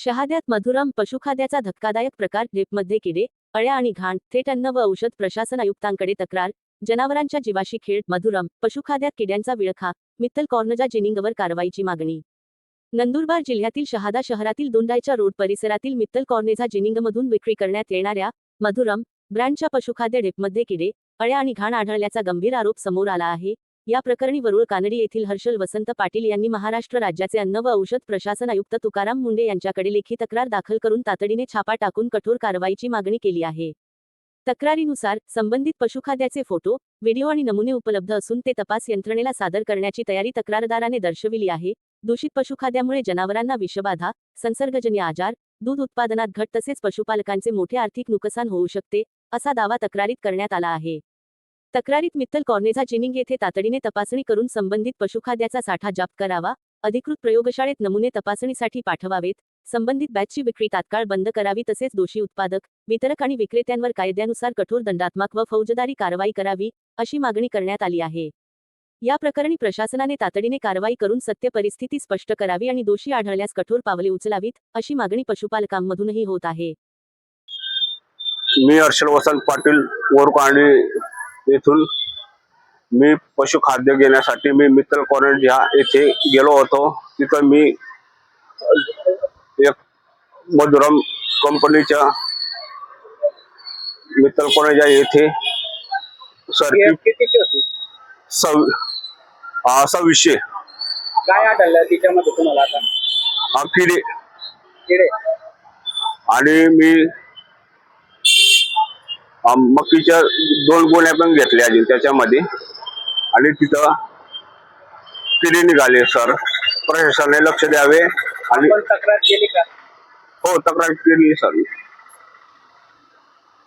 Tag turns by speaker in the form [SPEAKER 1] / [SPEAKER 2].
[SPEAKER 1] शहाद्यात मधुरम पशुखाद्याचा धक्कादायक प्रकार. ड्रीपमध्ये किडे, अळ्या आणि घाण. थेट अन्न व औषध प्रशासन आयुक्तांकडे तक्रार. जनावरांच्या जीवाशी खेळ. मधुरम पशुखाद्यात किड्यांचा विळखा. मित्तल कॉर्नजा जिनिंगवर कारवाईची मागणी. नंदुरबार जिल्ह्यातील शहादा शहरातील दोंडाईच्या रोड परिसरातील मित्तल कॉर्नेझा जिनिंगमधून विक्री करण्यात येणाऱ्या मधुरम ब्रँडच्या पशुखाद्य ड्रीपमध्ये किडे, अळ्या आणि घाण आढळल्याचा गंभीर आरोप समोर आला आहे. या प्रकरणी वरुळ कानडी येथील हर्षल वसंत पाटील यांनी महाराष्ट्र राज्याचे अन्न व औषध प्रशासन आयुक्त तुकाराम मुंडे यांच्याकडे लेखी तक्रार दाखल करून तातडीने छापा टाकून कठोर कारवाईची मागणी केली आहे. तक्रारीनुसार संबंधित पशुखाद्याचे फोटो, व्हिडिओ आणि नमुने उपलब्ध असून ते तपास यंत्रणेला सादर करण्याची तयारी तक्रारदाराने दर्शविली आहे. दूषित पशुखाद्यामुळे जनावरांना विषबाधा, संसर्गजन्य आजार, दूध उत्पादनात घट तसेच पशुपालकांचे मोठे आर्थिक नुकसान होऊ शकते, असा दावा तक्रारीत करण्यात आला आहे. तक्रारीत मित्तल कॉर्नेझा जिनिंग येथे तातडीने तपासणी करून संबंधित पशुखाद्याचा साठा जप्त करावा, अधिकृत प्रयोगशाळेत नमुने तपासणीसाठी पाठवावेत, संबंधित बॅचची विक्री तात्काळ बंद करावी तसेच दोषी उत्पादक, वितरक आणि विक्रेत्यांवर कायद्यानुसार कठोर दंडात्मक व फौजदारी कारवाई करावी, अशी मागणी करण्यात आली आहे. या प्रकरणी प्रशासनाने तातडीने कारवाई करून सत्य परिस्थिती स्पष्ट करावी आणि दोषी आढळल्यास कठोर पावले उचलावीत, अशी मागणी पशुपालकांमधूनही होत आहे.
[SPEAKER 2] मी हर्षल वसंत पाटील वरुळ येथून मी पशुखाद्य घेण्यासाठी मी मित्तल कॉर्नेझा येथे गेलो होतो. तिथं मी एक मधुरम कंपनीच्या मित्तल कॉर्नेझा येथे सव्वीसशे
[SPEAKER 3] काय आढळलं त्याच्यामध्ये तुम्हाला आता?
[SPEAKER 2] किडे आणि मी मकीच्या 2 गोण्या पण घेतल्या अजून त्याच्यामध्ये आणि तिथं किडे निघाले. सर, प्रशासनाने लक्ष द्यावे. आणि
[SPEAKER 3] आपण तक्रार केली का?
[SPEAKER 2] हो, तक्रार केली सर.